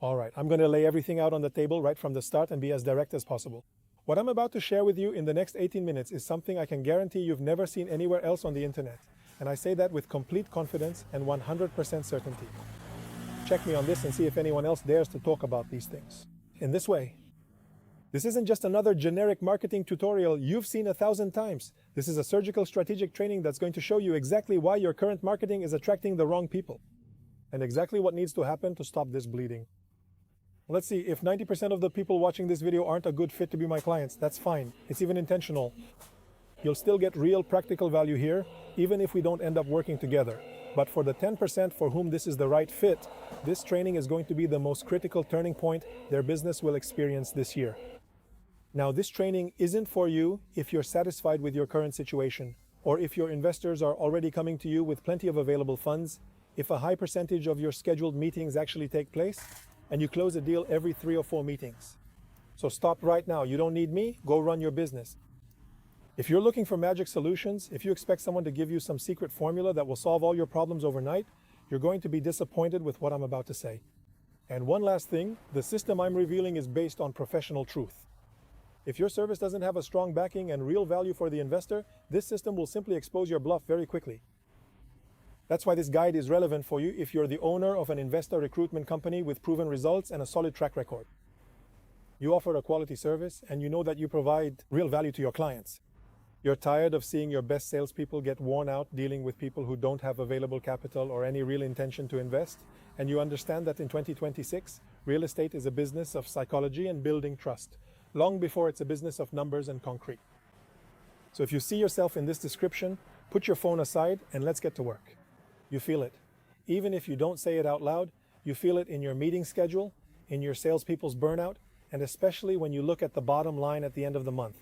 All right, I'm going to lay everything out on the table right from the start and be as direct as possible. What I'm about to share with you in the next 18 minutes is something I can guarantee you've never seen anywhere else on the internet. And I say that with complete confidence and 100% certainty. Check me on this and see if anyone else dares to talk about these things in this way. This isn't just another generic marketing tutorial you've seen 1,000 times. This is a surgical strategic training that's going to show you exactly why your current marketing is attracting the wrong people and exactly what needs to happen to stop this bleeding. Let's see, if 90% of the people watching this video aren't a good fit to be my clients, that's fine. It's even intentional. You'll still get real practical value here, even if we don't end up working together. But for the 10% for whom this is the right fit, this training is going to be the most critical turning point their business will experience this year. Now, this training isn't for you if you're satisfied with your current situation, or if your investors are already coming to you with plenty of available funds, if a high percentage of your scheduled meetings actually take place, and you close a deal every 3 or 4 meetings. So stop right now. You don't need me. Go run your business. If you're looking for magic solutions, if you expect someone to give you some secret formula that will solve all your problems overnight, you're going to be disappointed with what I'm about to say. And one last thing, the system I'm revealing is based on professional truth. If your service doesn't have a strong backing and real value for the investor, this system will simply expose your bluff very quickly. That's why this guide is relevant for you if you're the owner of an investor recruitment company with proven results and a solid track record. You offer a quality service and you know that you provide real value to your clients. You're tired of seeing your best salespeople get worn out dealing with people who don't have available capital or any real intention to invest, and you understand that in 2026, real estate is a business of psychology and building trust, long before it's a business of numbers and concrete. So if you see yourself in this description, put your phone aside and let's get to work. You feel it. Even if you don't say it out loud, you feel it in your meeting schedule, in your salespeople's burnout, and especially when you look at the bottom line at the end of the month.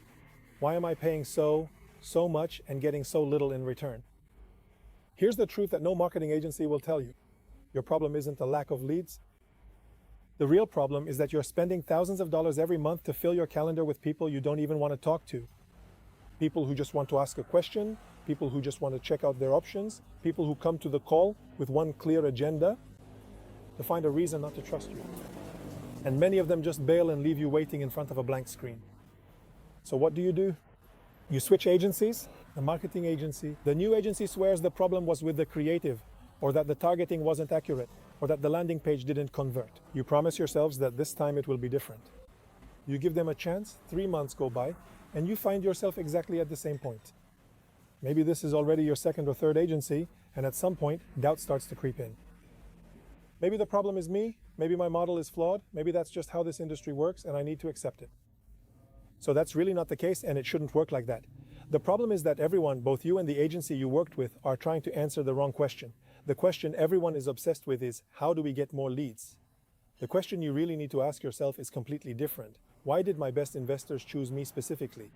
Why am I paying so much and getting so little in return? Here's the truth that no marketing agency will tell you. Your problem isn't a lack of leads. The real problem is that you're spending thousands of dollars every month to fill your calendar with people you don't even want to talk to. People who just want to ask a question, people who just want to check out their options, people who come to the call with one clear agenda to find a reason not to trust you. And many of them just bail and leave you waiting in front of a blank screen. So what do? You switch agencies, the marketing agency. The new agency swears the problem was with the creative, or that the targeting wasn't accurate, or that the landing page didn't convert. You promise yourselves that this time it will be different. You give them a chance, 3 months go by, and you find yourself exactly at the same point. Maybe this is already your second or third agency, and at some point, doubt starts to creep in. Maybe the problem is me, maybe my model is flawed, maybe that's just how this industry works and I need to accept it. So that's really not the case, and it shouldn't work like that. The problem is that everyone, both you and the agency you worked with, are trying to answer the wrong question. The question everyone is obsessed with is, how do we get more leads? The question you really need to ask yourself is completely different. Why did my best investors choose me specifically?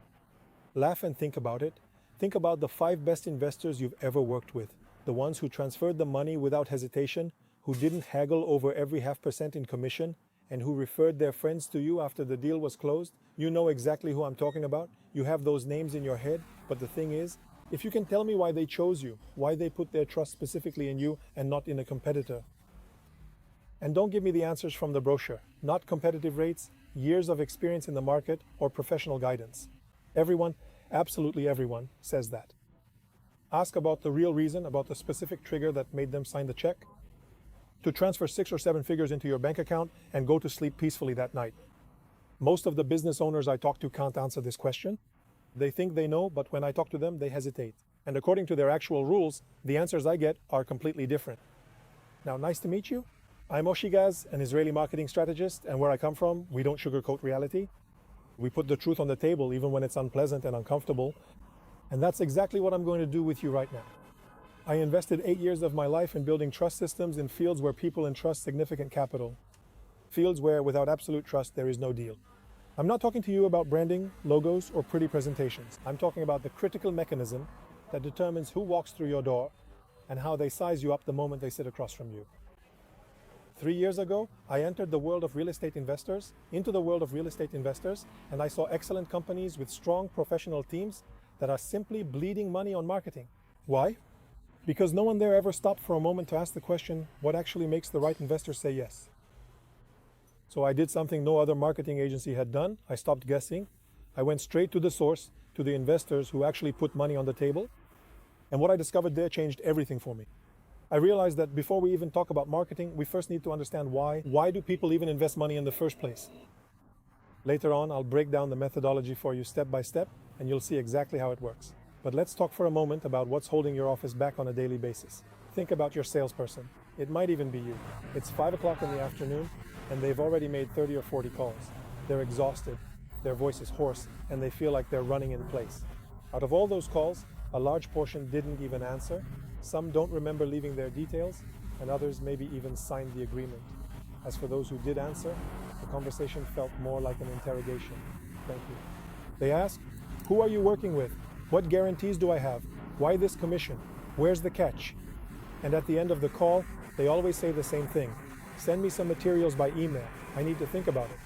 Laugh and think about it. Think about the 5 best investors you've ever worked with. The ones who transferred the money without hesitation, who didn't haggle over every 0.5% in commission, and who referred their friends to you after the deal was closed. You know exactly who I'm talking about. You have those names in your head. But the thing is, if you can tell me why they chose you, why they put their trust specifically in you and not in a competitor. And don't give me the answers from the brochure, not competitive rates, years of experience in the market, or professional guidance. Everyone, absolutely everyone, says that. Ask about the real reason, about the specific trigger that made them sign the check, to transfer 6 or 7 figures into your bank account and go to sleep peacefully that night. Most of the business owners I talk to can't answer this question. They think they know, but when I talk to them, they hesitate. And according to their actual rules, the answers I get are completely different. Now, nice to meet you. I'm Oshigaz, an Israeli marketing strategist, and where I come from, we don't sugarcoat reality. We put the truth on the table even when it's unpleasant and uncomfortable. And that's exactly what I'm going to do with you right now. I invested 8 years of my life in building trust systems in fields where people entrust significant capital. Fields where, without absolute trust, there is no deal. I'm not talking to you about branding, logos, or pretty presentations. I'm talking about the critical mechanism that determines who walks through your door and how they size you up the moment they sit across from you. 3 years ago, I entered the world of real estate investors, and I saw excellent companies with strong professional teams that are simply bleeding money on marketing. Why? Because no one there ever stopped for a moment to ask the question, what actually makes the right investor say yes? So I did something no other marketing agency had done. I stopped guessing. I went straight to the source, to the investors who actually put money on the table. And what I discovered there changed everything for me. I realized that before we even talk about marketing, we first need to understand why. Why do people even invest money in the first place? Later on, I'll break down the methodology for you step by step, and you'll see exactly how it works. But let's talk for a moment about what's holding your office back on a daily basis. Think about your salesperson. It might even be you. It's 5 o'clock in the afternoon, and they've already made 30 or 40 calls. They're exhausted, their voice is hoarse, and they feel like they're running in place. Out of all those calls, a large portion didn't even answer. Some don't remember leaving their details, and others maybe even signed the agreement. As for those who did answer, the conversation felt more like an interrogation. Thank you. They ask, who are you working with? What guarantees do I have? Why this commission? Where's the catch? And at the end of the call, they always say the same thing. Send me some materials by email. I need to think about it.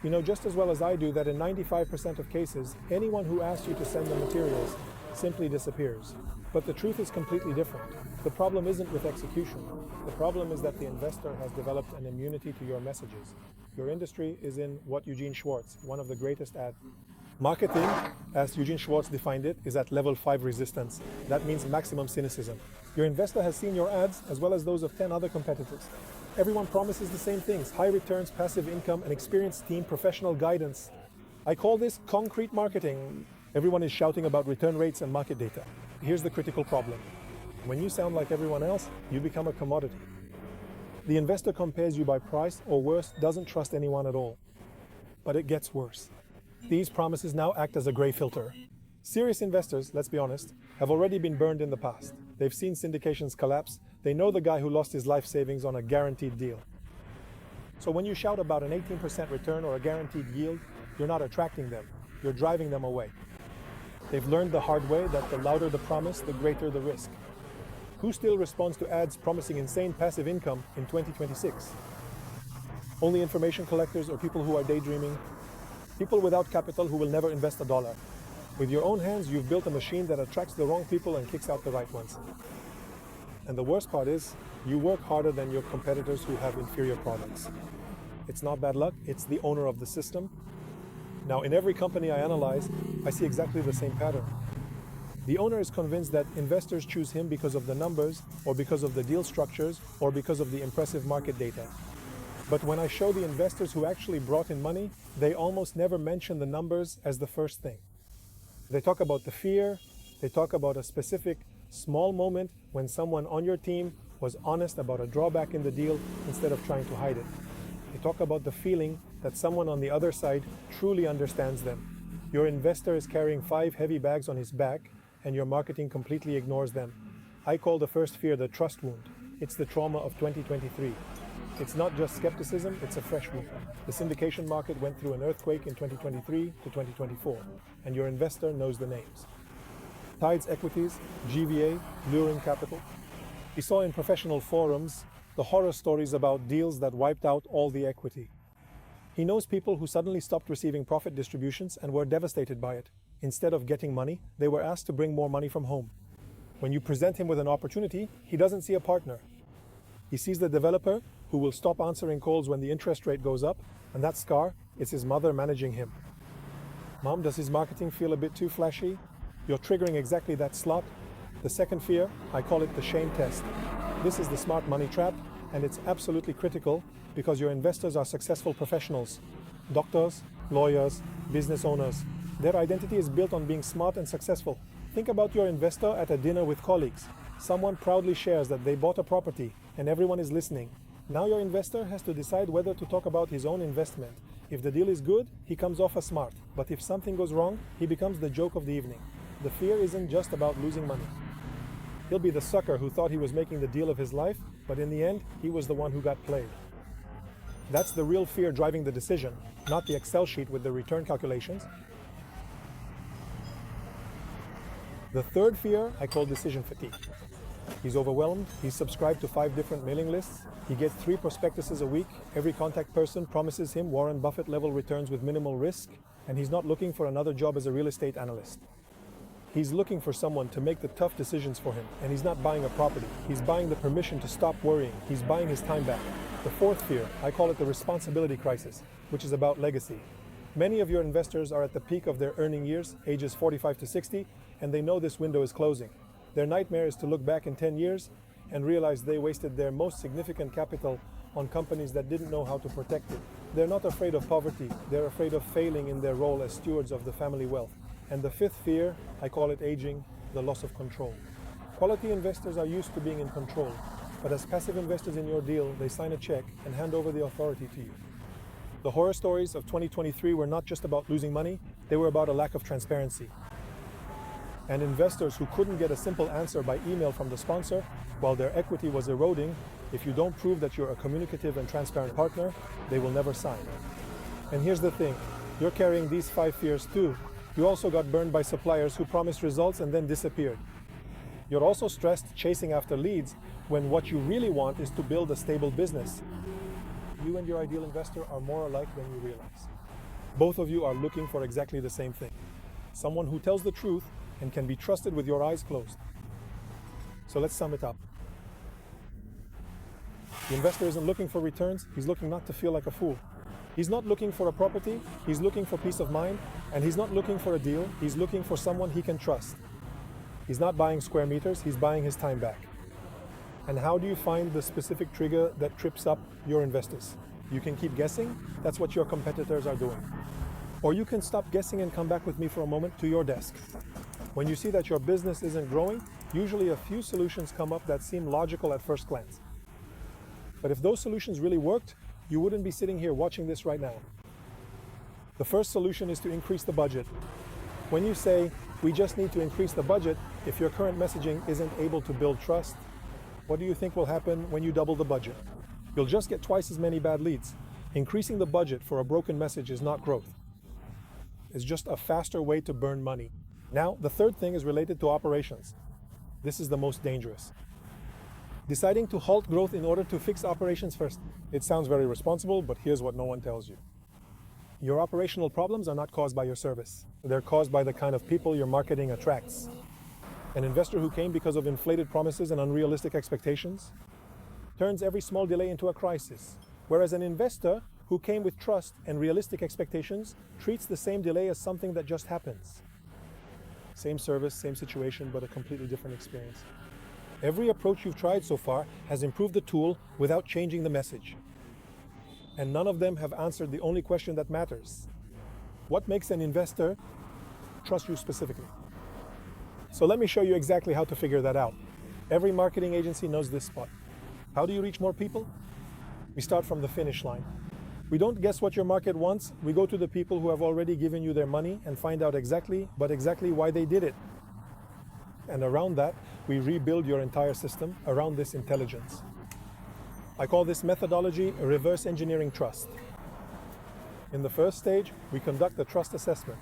You know just as well as I do that in 95% of cases, anyone who asks you to send the materials simply disappears. But the truth is completely different. The problem isn't with execution. The problem is that the investor has developed an immunity to your messages. Your industry is in what Eugene Schwartz, one of the greatest at marketing, as Eugene Schwartz defined it, is at level 5 resistance. That means maximum cynicism. Your investor has seen your ads as well as those of 10 other competitors. Everyone promises the same things: high returns, passive income, an experienced team, professional guidance. I call this concrete marketing. Everyone is shouting about return rates and market data. Here's the critical problem. When you sound like everyone else, you become a commodity. The investor compares you by price, or worse, doesn't trust anyone at all. But it gets worse. These promises now act as a gray filter. Serious investors, let's be honest, have already been burned in the past. They've seen syndications collapse. They know the guy who lost his life savings on a guaranteed deal. So when you shout about an 18% return or a guaranteed yield, you're not attracting them. You're driving them away. They've learned the hard way that the louder the promise, the greater the risk. Who still responds to ads promising insane passive income in 2026? Only information collectors or people who are daydreaming? People without capital who will never invest a dollar. With your own hands, you've built a machine that attracts the wrong people and kicks out the right ones. And the worst part is, you work harder than your competitors who have inferior products. It's not bad luck, it's the owner of the system. Now, in every company I analyze, I see exactly the same pattern. The owner is convinced that investors choose him because of the numbers, or because of the deal structures, or because of the impressive market data. But when I show the investors who actually brought in money, they almost never mention the numbers as the first thing. They talk about the fear, they talk about a specific small moment when someone on your team was honest about a drawback in the deal instead of trying to hide it. They talk about the feeling that someone on the other side truly understands them. Your investor is carrying 5 heavy bags on his back, and your marketing completely ignores them. I call the first fear the trust wound. It's the trauma of 2023. It's not just skepticism, it's a fresh wound. The syndication market went through an earthquake in 2023 to 2024, and your investor knows the names. Tides Equities, GVA, Luring Capital. We saw in professional forums the horror stories about deals that wiped out all the equity. He knows people who suddenly stopped receiving profit distributions and were devastated by it. Instead of getting money, they were asked to bring more money from home. When you present him with an opportunity, he doesn't see a partner. He sees the developer who will stop answering calls when the interest rate goes up, and that scar is his mother managing him. Mom, does his marketing feel a bit too flashy? You're triggering exactly that slot. The second fear, I call it the shame test. This is the smart money trap, and it's absolutely critical because your investors are successful professionals. Doctors, lawyers, business owners. Their identity is built on being smart and successful. Think about your investor at a dinner with colleagues. Someone proudly shares that they bought a property, and everyone is listening. Now your investor has to decide whether to talk about his own investment. If the deal is good, he comes off as smart. But if something goes wrong, he becomes the joke of the evening. The fear isn't just about losing money. He'll be the sucker who thought he was making the deal of his life, but in the end, he was the one who got played. That's the real fear driving the decision, not the Excel sheet with the return calculations. The third fear I call decision fatigue. He's overwhelmed, he's subscribed to 5 different mailing lists, he gets 3 prospectuses a week, every contact person promises him Warren Buffett level returns with minimal risk, and he's not looking for another job as a real estate analyst. He's looking for someone to make the tough decisions for him, and he's not buying a property. He's buying the permission to stop worrying. He's buying his time back. The fourth fear, I call it the responsibility crisis, which is about legacy. Many of your investors are at the peak of their earning years, ages 45 to 60, and they know this window is closing. Their nightmare is to look back in 10 years and realize they wasted their most significant capital on companies that didn't know how to protect it. They're not afraid of poverty, they're afraid of failing in their role as stewards of the family wealth. And the fifth fear, I call it aging, the loss of control. Quality investors are used to being in control, but as passive investors in your deal, they sign a check and hand over the authority to you. The horror stories of 2023 were not just about losing money, they were about a lack of transparency. And investors who couldn't get a simple answer by email from the sponsor, while their equity was eroding, if you don't prove that you're a communicative and transparent partner, they will never sign. And here's the thing, you're carrying these 5 fears too. You also got burned by suppliers who promised results and then disappeared. You're also stressed chasing after leads when what you really want is to build a stable business. You and your ideal investor are more alike than you realize. Both of you are looking for exactly the same thing. Someone who tells the truth and can be trusted with your eyes closed. So let's sum it up. The investor isn't looking for returns, he's looking not to feel like a fool. He's not looking for a property, he's looking for peace of mind, and he's not looking for a deal, he's looking for someone he can trust. He's not buying square meters, he's buying his time back. And how do you find the specific trigger that trips up your investors? You can keep guessing, that's what your competitors are doing. Or you can stop guessing and come back with me for a moment to your desk. When you see that your business isn't growing, usually a few solutions come up that seem logical at first glance. But if those solutions really worked, you wouldn't be sitting here watching this right now. The first solution is to increase the budget. When you say, we just need to increase the budget, if your current messaging isn't able to build trust, what do you think will happen when you double the budget? You'll just get twice as many bad leads. Increasing the budget for a broken message is not growth. It's just a faster way to burn money. Now, the third thing is related to operations. This is the most dangerous. Deciding to halt growth in order to fix operations first. It sounds very responsible, but here's what no one tells you. Your operational problems are not caused by your service. They're caused by the kind of people your marketing attracts. An investor who came because of inflated promises and unrealistic expectations turns every small delay into a crisis, whereas an investor who came with trust and realistic expectations treats the same delay as something that just happens. Same service, same situation, but a completely different experience. Every approach you've tried so far has improved the tool without changing the message. And none of them have answered the only question that matters. What makes an investor trust you specifically? So let me show you exactly how to figure that out. Every marketing agency knows this spot. How do you reach more people? We start from the finish line. We don't guess what your market wants, we go to the people who have already given you their money and find out exactly why they did it. And around that, we rebuild your entire system around this intelligence. I call this methodology reverse engineering trust. In the first stage, we conduct a trust assessment.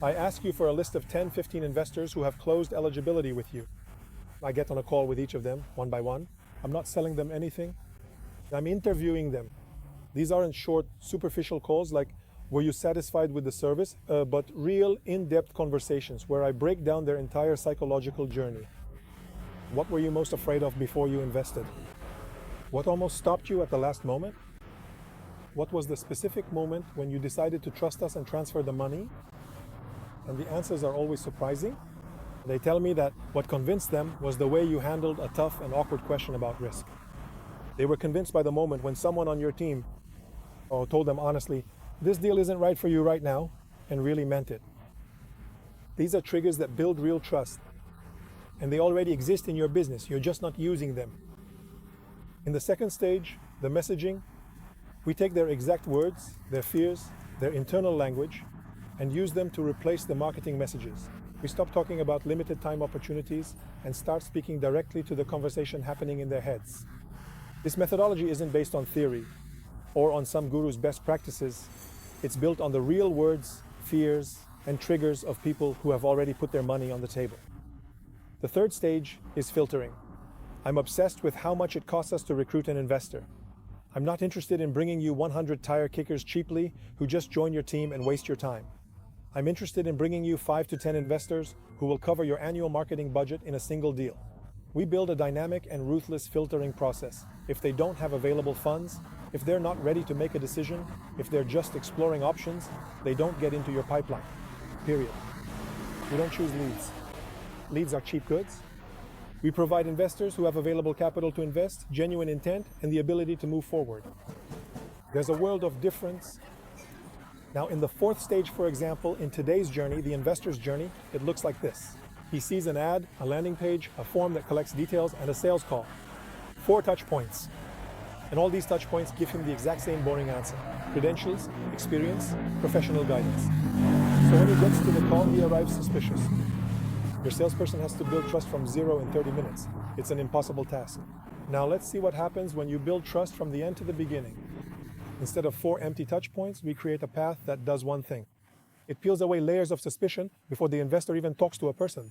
I ask you for a list of 10, 15 investors who have closed eligibility with you. I get on a call with each of them, one by one. I'm not selling them anything. I'm interviewing them. These aren't short, superficial calls like, were you satisfied with the service? But real, in-depth conversations where I break down their entire psychological journey. What were you most afraid of before you invested? What almost stopped you at the last moment? What was the specific moment when you decided to trust us and transfer the money? And the answers are always surprising. They tell me that what convinced them was the way you handled a tough and awkward question about risk. They were convinced by the moment when someone on your team told them honestly, this deal isn't right for you right now, and really meant it. These are triggers that build real trust, and they already exist in your business, you're just not using them. In the second stage, the messaging, we take their exact words, their fears, their internal language, and use them to replace the marketing messages. We stop talking about limited time opportunities and start speaking directly to the conversation happening in their heads. This methodology isn't based on theory or on some guru's best practices. It's built on the real words, fears, and triggers of people who have already put their money on the table. The third stage is filtering. I'm obsessed with how much it costs us to recruit an investor. I'm not interested in bringing you 100 tire kickers cheaply who just join your team and waste your time. I'm interested in bringing you 5 to 10 investors who will cover your annual marketing budget in a single deal. We build a dynamic and ruthless filtering process. If they don't have available funds, if they're not ready to make a decision, if they're just exploring options, they don't get into your pipeline. Period. We don't choose leads. Leads are cheap goods. We provide investors who have available capital to invest, genuine intent, and the ability to move forward. There's a world of difference. Now, in the fourth stage, for example, in today's journey, the investor's journey, it looks like this. He sees an ad, a landing page, a form that collects details, and a sales call. 4 touch points. And all these touch points give him the exact same boring answer. Credentials, experience, professional guidance. So when he gets to the call, he arrives suspicious. Your salesperson has to build trust from 0 in 30 minutes. It's an impossible task. Now let's see what happens when you build trust from the end to the beginning. Instead of 4 empty touch points, we create a path that does one thing. It peels away layers of suspicion before the investor even talks to a person.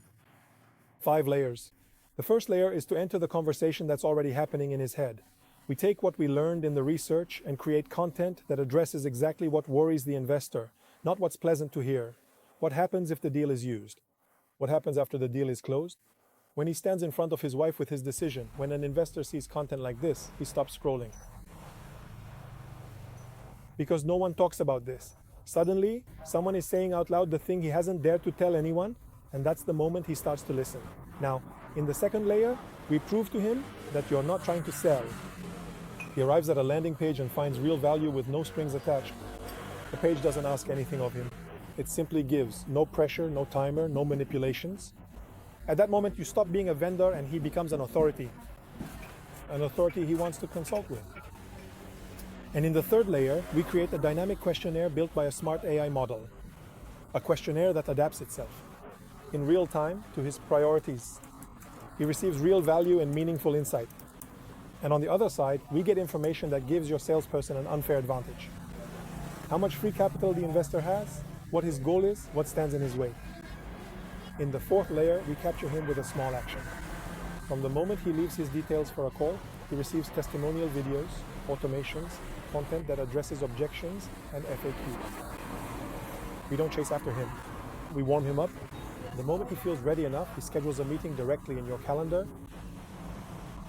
5 layers. The first layer is to enter the conversation that's already happening in his head. We take what we learned in the research and create content that addresses exactly what worries the investor, not what's pleasant to hear. What happens if the deal is used? What happens after the deal is closed? When he stands in front of his wife with his decision, when an investor sees content like this, he stops scrolling. Because no one talks about this. Suddenly, someone is saying out loud the thing he hasn't dared to tell anyone, and that's the moment he starts to listen. Now, in the second layer, we prove to him that you're not trying to sell. He arrives at a landing page and finds real value with no strings attached. The page doesn't ask anything of him. It simply gives. No pressure, no timer, no manipulations. At that moment, you stop being a vendor and he becomes an authority. An authority he wants to consult with. And in the third layer, we create a dynamic questionnaire built by a smart AI model. A questionnaire that adapts itself in real time to his priorities. He receives real value and meaningful insight. And on the other side, we get information that gives your salesperson an unfair advantage. How much free capital the investor has, what his goal is, what stands in his way. In the fourth layer, we capture him with a small action. From the moment he leaves his details for a call, he receives testimonial videos, automations, content that addresses objections, and FAQs. We don't chase after him. We warm him up. The moment he feels ready enough, he schedules a meeting directly in your calendar.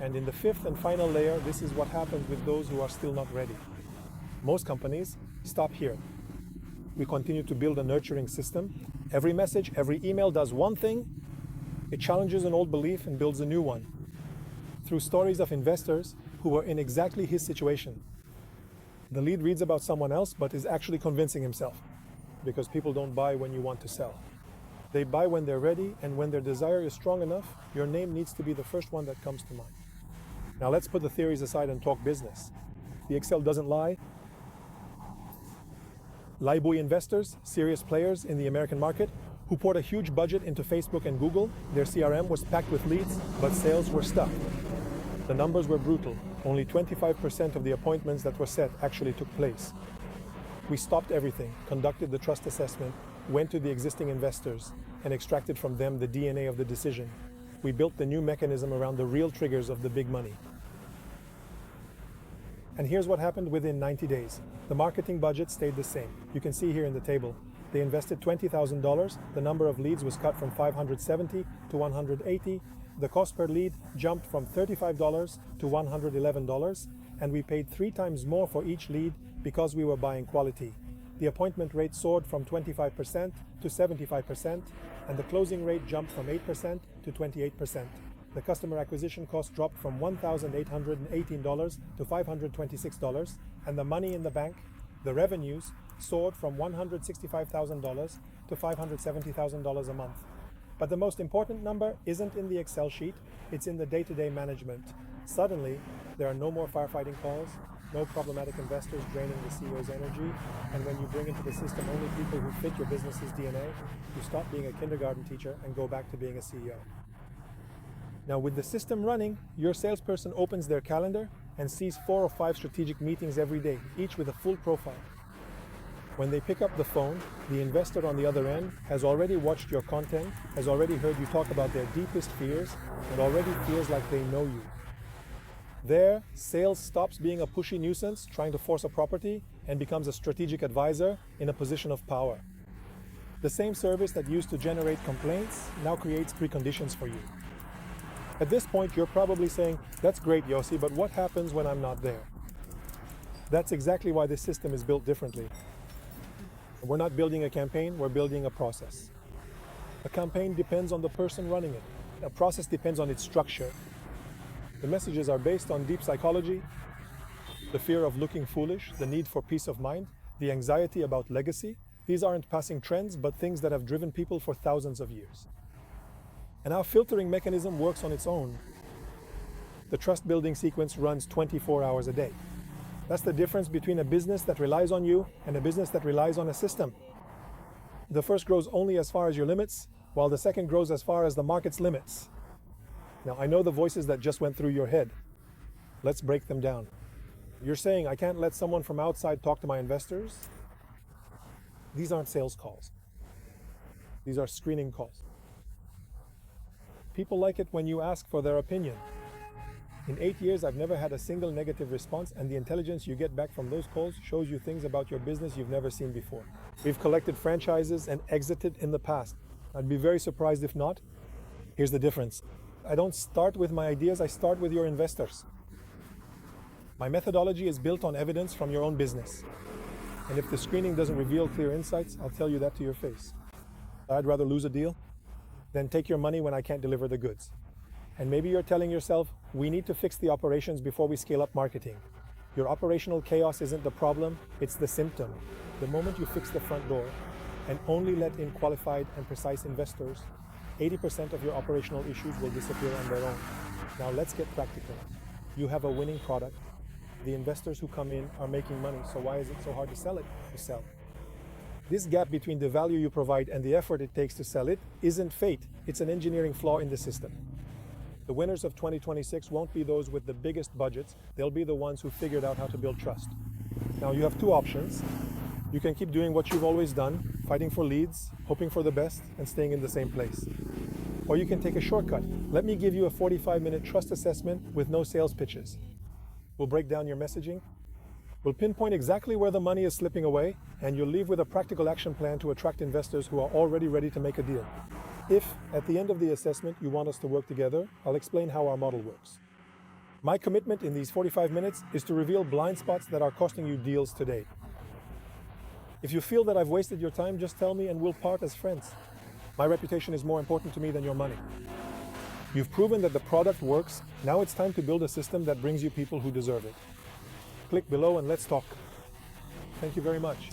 And in the fifth and final layer, this is what happens with those who are still not ready. Most companies stop here. We continue to build a nurturing system. Every message, every email does one thing. It challenges an old belief and builds a new one. Through stories of investors who were in exactly his situation. The lead reads about someone else, but is actually convincing himself. Because people don't buy when you want to sell. They buy when they're ready, and when their desire is strong enough, your name needs to be the first one that comes to mind. Now let's put the theories aside and talk business. The Excel doesn't lie. Lie-buoy investors, serious players in the American market, who poured a huge budget into Facebook and Google, their CRM was packed with leads, but sales were stuck. The numbers were brutal. Only 25% of the appointments that were set actually took place. We stopped everything, conducted the trust assessment, went to the existing investors, and extracted from them the DNA of the decision. We built the new mechanism around the real triggers of the big money. And here's what happened within 90 days. The marketing budget stayed the same. You can see here in the table. They invested $20,000. The number of leads was cut from 570 to 180. The cost per lead jumped from $35 to $111. And we paid 3 times more for each lead because we were buying quality. The appointment rate soared from 25% to 75%, and the closing rate jumped from 8% to 28%. The customer acquisition cost dropped from $1,818 to $526, and the money in the bank, the revenues, soared from $165,000 to $570,000 a month. But the most important number isn't in the Excel sheet, it's in the day-to-day management. Suddenly, there are no more firefighting calls, no problematic investors draining the CEO's energy, and when you bring into the system only people who fit your business's DNA, you stop being a kindergarten teacher and go back to being a CEO. Now with the system running, your salesperson opens their calendar and sees 4 or 5 strategic meetings every day, each with a full profile. When they pick up the phone, the investor on the other end has already watched your content, has already heard you talk about their deepest fears, and already feels like they know you. There, sales stops being a pushy nuisance trying to force a property and becomes a strategic advisor in a position of power. The same service that used to generate complaints now creates preconditions for you. At this point, you're probably saying, that's great, Yossi, but what happens when I'm not there? That's exactly why this system is built differently. We're not building a campaign, we're building a process. A campaign depends on the person running it. A process depends on its structure. The messages are based on deep psychology, the fear of looking foolish, the need for peace of mind, the anxiety about legacy. These aren't passing trends, but things that have driven people for thousands of years. And our filtering mechanism works on its own. The trust building sequence runs 24 hours a day. That's the difference between a business that relies on you and a business that relies on a system. The first grows only as far as your limits, while the second grows as far as the market's limits. Now, I know the voices that just went through your head. Let's break them down. You're saying, I can't let someone from outside talk to my investors? These aren't sales calls. These are screening calls. People like it when you ask for their opinion. In 8 years, I've never had a single negative response, and the intelligence you get back from those calls shows you things about your business you've never seen before. We've collected franchises and exited in the past. I'd be very surprised if not. Here's the difference. I don't start with my ideas, I start with your investors. My methodology is built on evidence from your own business. And if the screening doesn't reveal clear insights, I'll tell you that to your face. I'd rather lose a deal than take your money when I can't deliver the goods. And maybe you're telling yourself, we need to fix the operations before we scale up marketing. Your operational chaos isn't the problem, it's the symptom. The moment you fix the front door and only let in qualified and precise investors, 80% of your operational issues will disappear on their own. Now let's get practical. You have a winning product. The investors who come in are making money, so why is it so hard to sell it? To sell. This gap between the value you provide and the effort it takes to sell it isn't fate, it's an engineering flaw in the system. The winners of 2026 won't be those with the biggest budgets, they'll be the ones who figured out how to build trust. Now you have two options. You can keep doing what you've always done, fighting for leads, hoping for the best, and staying in the same place. Or you can take a shortcut. Let me give you a 45-minute trust assessment with no sales pitches. We'll break down your messaging. We'll pinpoint exactly where the money is slipping away, and you'll leave with a practical action plan to attract investors who are already ready to make a deal. If, at the end of the assessment, you want us to work together, I'll explain how our model works. My commitment in these 45 minutes is to reveal blind spots that are costing you deals today. If you feel that I've wasted your time, just tell me and we'll part as friends. My reputation is more important to me than your money. You've proven that the product works. Now it's time to build a system that brings you people who deserve it. Click below and let's talk. Thank you very much.